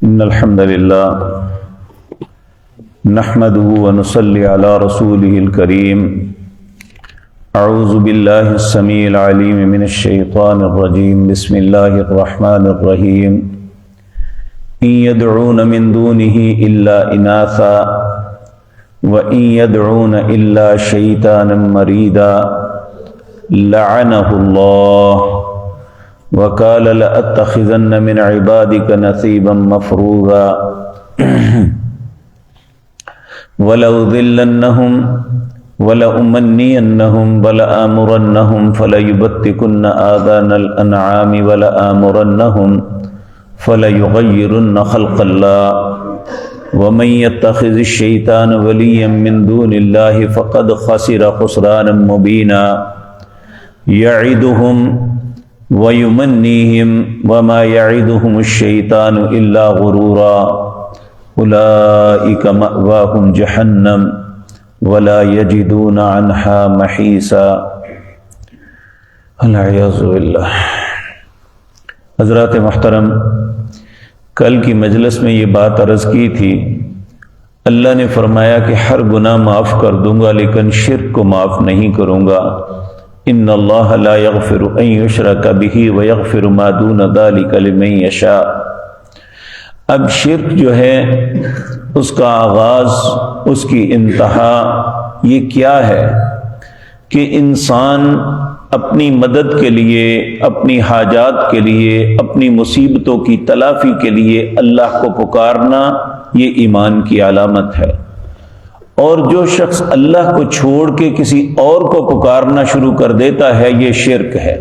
إن الحمد لله نحمده ونصلي على رسوله الكريم. أعوذ بالله السميع العليم من الشيطان الرجيم. بسم الله الرحمن الرحيم. إن يدعون من دونه إلا إناثا وإن يدعون إلا شيطانا مريدا لعنه الله وقال لأتخذن من عبادك نصيبا مفروضا ولأضلنهم ولأمنينهم ولآمرنهم فليبتكن آذان الأنعام ولآمرنهم فليغيرن خلق الله ومن يتخذ الشيطان وليا من دون الله فقد خسر خسرانا مبينا يعدهم وَيُمَنِّيهِمْ وَمَا يَعِدُهُمُ الشَّيْطَانُ إِلَّا غُرُورًا أُولَئِكَ مَأْوَاهُمْ جَهَنَّمُ وَلَا يَجِدُونَ عَنْهَا مَحِيصًا. العیاذ باللہ. حضرات محترم، کل کی مجلس میں یہ بات عرض کی تھی. اللہ نے فرمایا کہ ہر گناہ معاف کر دوں گا لیکن شرک کو معاف نہیں کروں گا. ان اللہ لا یغفر ان یشرک بہ ویغفر ما دون ذلک لمن یشاء. اب شرک جو ہے اس کا آغاز، اس کی انتہا یہ کیا ہے کہ انسان اپنی مدد کے لیے، اپنی حاجات کے لیے، اپنی مصیبتوں کی تلافی کے لیے اللہ کو پکارنا، یہ ایمان کی علامت ہے. اور جو شخص اللہ کو چھوڑ کے کسی اور کو پکارنا شروع کر دیتا ہے یہ شرک ہے.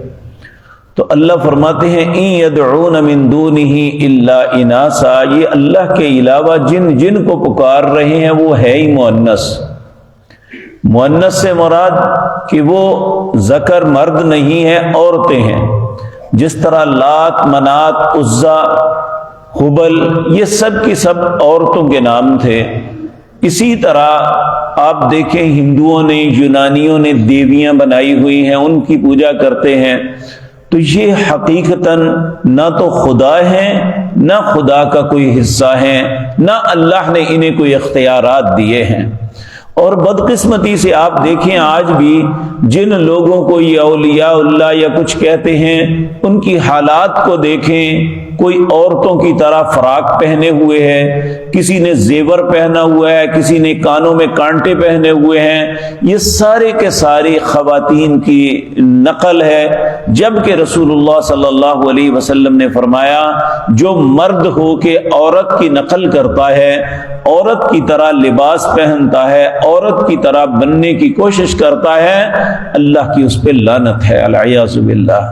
تو اللہ فرماتے ہیں ان یدعون من دونہ الا اناسا، یہ اللہ کے علاوہ جن کو پکار رہے ہیں وہ ہے ہی مؤنث. مؤنث سے مراد کہ وہ ذکر مرد نہیں ہے، عورتیں ہیں. جس طرح لات، منات، عزا، حبل یہ سب کی سب عورتوں کے نام تھے. اسی طرح آپ دیکھیں ہندوؤں نے، یونانیوں نے دیویاں بنائی ہوئی ہیں، ان کی پوجا کرتے ہیں. تو یہ حقیقتاً نہ تو خدا ہیں، نہ خدا کا کوئی حصہ ہیں، نہ اللہ نے انہیں کوئی اختیارات دیے ہیں. اور بدقسمتی سے آپ دیکھیں آج بھی جن لوگوں کو یہ اولیاء اللہ یا کچھ کہتے ہیں ان کی حالات کو دیکھیں. کوئی عورتوں کی طرح فراق پہنے ہوئے ہے، کسی نے زیور پہنا ہوا ہے، کسی نے کانوں میں کانٹے پہنے ہوئے ہیں. یہ سارے کے سارے خواتین کی نقل ہے، جبکہ رسول اللہ صلی اللہ علیہ وسلم نے فرمایا جو مرد ہو کے عورت کی نقل کرتا ہے، عورت کی طرح لباس پہنتا ہے، عورت کی طرح بننے کی کوشش کرتا ہے، اللہ کی اس پہ لعنت ہے. العیاذ باللہ.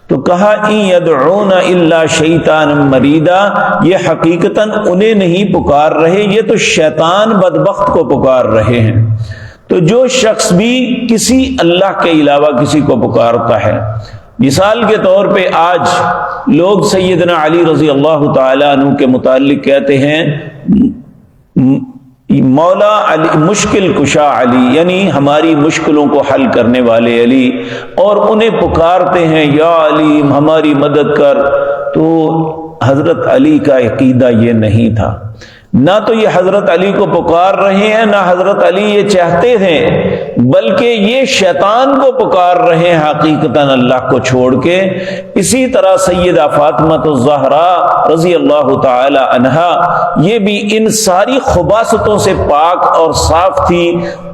تو کہا ان یدعون الا شیطانا مریدا، یہ حقیقتاً انہیں نہیں پکار رہے، یہ تو شیطان بدبخت کو پکار رہے ہیں. تو جو شخص بھی کسی اللہ کے علاوہ کسی کو پکارتا ہے، مثال کے طور پہ آج لوگ سیدنا علی رضی اللہ تعالیٰ عنہ کے متعلق کہتے ہیں مولا علی، مشکل کشا علی، یعنی ہماری مشکلوں کو حل کرنے والے علی، اور انہیں پکارتے ہیں یا علی ہماری مدد کر. تو حضرت علی کا عقیدہ یہ نہیں تھا. نہ تو یہ حضرت علی کو پکار رہے ہیں، نہ حضرت علی یہ چاہتے تھے، بلکہ یہ شیطان کو پکار رہے ہیں حقیقتاً اللہ کو چھوڑ کے. اسی طرح سیدہ فاطمہ الزہرا رضی اللہ تعالی عنہا یہ بھی ان ساری خباثتوں سے پاک اور صاف تھی.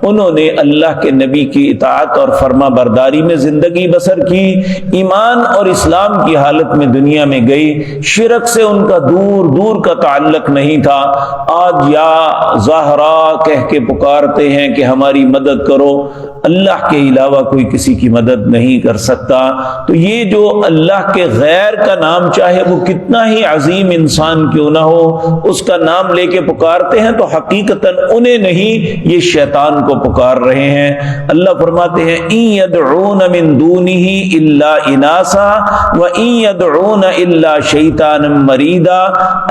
انہوں نے اللہ کے نبی کی اطاعت اور فرما برداری میں زندگی بسر کی، ایمان اور اسلام کی حالت میں دنیا میں گئی. شرک سے ان کا دور دور کا تعلق نہیں تھا. آج یا زہرا کہہ کے پکارتے ہیں کہ ہماری مدد کرو. اللہ کے علاوہ کوئی کسی کی مدد نہیں کر سکتا. تو یہ جو اللہ کے غیر کا نام چاہے وہ کتنا ہی عظیم انسان کیوں نہ ہو، اس کا نام لے کے پکارتے ہیں تو حقیقتاً انہیں نہیں، یہ شیطان کو پکار رہے ہیں. اللہ فرماتے ہیں ان یدعون من دونہ الا اناسا وان یدعون الا شیطانا مریدا.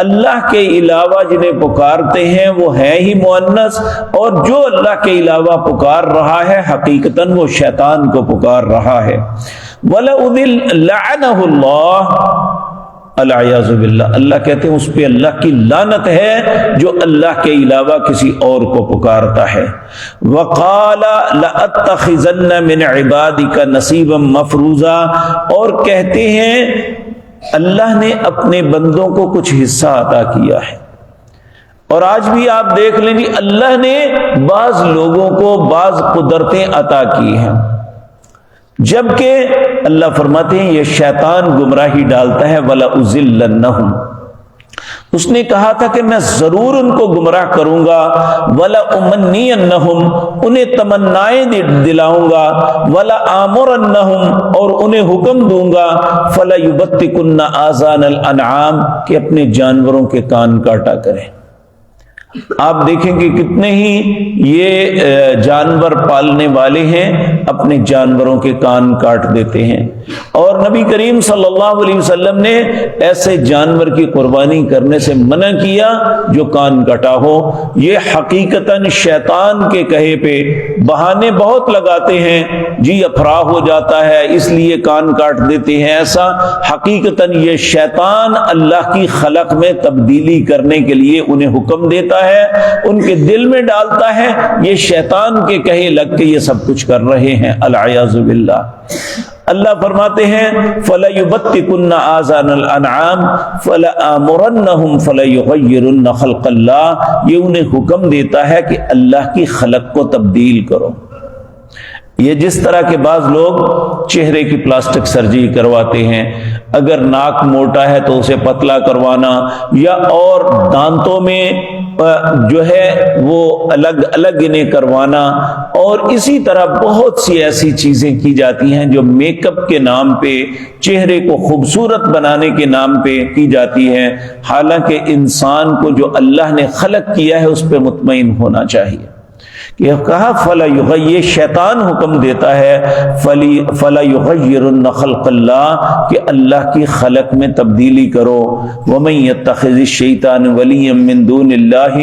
اللہ کے علاوہ جنہیں پکارتے ہیں وہ ہے ہی مؤنث، اور جو اللہ کے علاوہ پکار رہا ہے حقیقتاً وہ شیطان کو پکار رہا ہے. وَلَأُذِلَّنَّهُ اللَّهُ، العیاذ باللہ، اللہ کہتے ہیں اس پہ اللہ کی لعنت ہے جو اللہ کے علاوہ کسی اور کو پکارتا ہے۔ وَقَالَ لَأَتَّخِذَنَّ مِنْ عِبَادِكَ نَصِيبًا مَفْرُوضًا، اور کہتے ہیں اللہ نے اپنے بندوں کو کچھ حصہ عطا کیا ہے، اور آج بھی آپ دیکھ لیں گے اللہ نے بعض لوگوں کو بعض قدرتیں عطا کی ہیں، جبکہ اللہ فرماتے ہیں یہ شیطان گمراہی ڈالتا ہے، وَلَأُضِلَّنَّهُمْ، اس نے کہا تھا کہ میں ضرور ان کو گمراہ کروں گا، وَلَأُمَنِّيَنَّهُمْ، انہیں تمنائیں دلاؤں گا، وَلَآمُرَنَّهُمْ، اور انہیں حکم دوں گا، فَلَيُبَتِّكُنَّ آذَانَ الْأَنْعَامِ، کہ اپنے جانوروں کے کان کاٹا کریں۔ آپ دیکھیں کہ کتنے ہی یہ جانور پالنے والے ہیں اپنے جانوروں کے کان کاٹ دیتے ہیں، اور نبی کریم صلی اللہ علیہ وسلم نے ایسے جانور کی قربانی کرنے سے منع کیا جو کان کٹا ہو۔ یہ حقیقتاً شیطان کے کہے پہ بہانے بہت لگاتے ہیں، جی افراح ہو جاتا ہے اس لیے کان کاٹ دیتے ہیں، ایسا حقیقتاً یہ شیطان اللہ کی خلق میں تبدیلی کرنے کے لیے انہیں حکم دیتا ہے، ان کے دل میں ڈالتا ہے، یہ شیطان کے کہے لگ کے یہ سب کچھ کر رہے ہیں، العیاذ باللہ۔ اللہ فرماتے ہیں فَلَيُبَتِّكُنَّ آذَانَ الْأَنْعَامِ فَلَآمُرَنَّهُمْ فَلَيُغَيِّرُنَّ خَلْقَ اللَّهِ، یہ انہیں حکم دیتا ہے کہ اللہ کی خلق کو تبدیل کرو۔ یہ جس طرح کے بعض لوگ چہرے کی پلاسٹک سرجری کرواتے ہیں، اگر ناک موٹا ہے تو اسے پتلا کروانا، یا اور دانتوں میں جو ہے وہ الگ الگ انہیں کروانا، اور اسی طرح بہت سی ایسی چیزیں کی جاتی ہیں جو میک اپ کے نام پہ، چہرے کو خوبصورت بنانے کے نام پہ کی جاتی ہیں، حالانکہ انسان کو جو اللہ نے خلق کیا ہے اس پہ مطمئن ہونا چاہیے۔ کہ کہا یہ شیطان حکم دیتا ہے فَلَيُغَيِّرُنَّ خَلْقَ اللَّهِ، کہ اللہ کی خلق میں تبدیلی کرو۔ وَمَن يَتَّخِذِ الشَّيْطَانَ وَلِيًّا مِّن دُونِ اللَّهِ،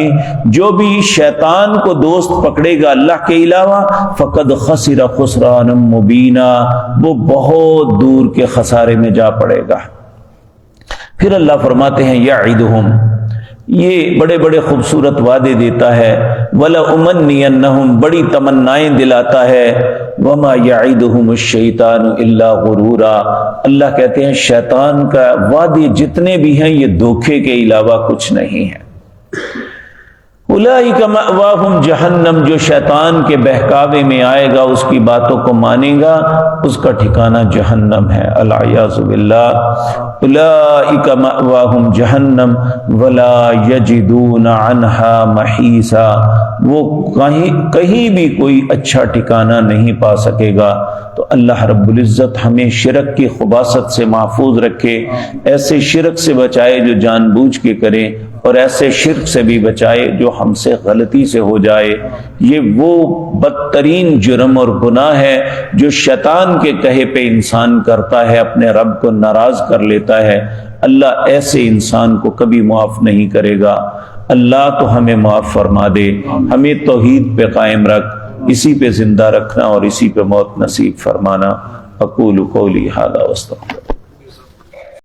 جو بھی شیطان کو دوست پکڑے گا اللہ کے علاوہ، فَقَدْ خَسِرَ خُسْرَانًا مُبِينًا، وہ بہت دور کے خسارے میں جا پڑے گا۔ پھر اللہ فرماتے ہیں یعدہم، یہ بڑے بڑے خوبصورت وعدے دیتا ہے، وَلَأُمَنِّيَنَّهُمْ، بڑی تمنائیں دلاتا ہے، وَمَا يَعِدُهُمُ الشَّيْطَانُ إِلَّا غُرُورًا، اللہ کہتے ہیں شیطان کا وعدے جتنے بھی ہیں یہ دھوکے کے علاوہ کچھ نہیں ہے۔ اولئک مأواہم جہنم، جو شیطان کے بہکاوے میں آئے گا، اس کی باتوں کو مانے گا، اس کا ٹھکانہ جہنم ہے، العیاذ باللہ۔ اولئک مأواہم جہنم ولا یجدون عنہا محیصا، وہ کہیں بھی کوئی اچھا ٹھکانہ نہیں پا سکے گا۔ تو اللہ رب العزت ہمیں شرک کی خباثت سے محفوظ رکھے، ایسے شرک سے بچائے جو جان بوجھ کے کرے، اور ایسے شرک سے بھی بچائے جو ہم سے غلطی سے ہو جائے۔ یہ وہ بدترین جرم اور گناہ ہے جو شیطان کے کہے پہ انسان کرتا ہے، اپنے رب کو ناراض کر لیتا ہے۔ اللہ ایسے انسان کو کبھی معاف نہیں کرے گا۔ اللہ تو ہمیں معاف فرما دے، ہمیں توحید پہ قائم رکھ، اسی پہ زندہ رکھنا اور اسی پہ موت نصیب فرمانا۔ اقول قولی ھذا واستغفر۔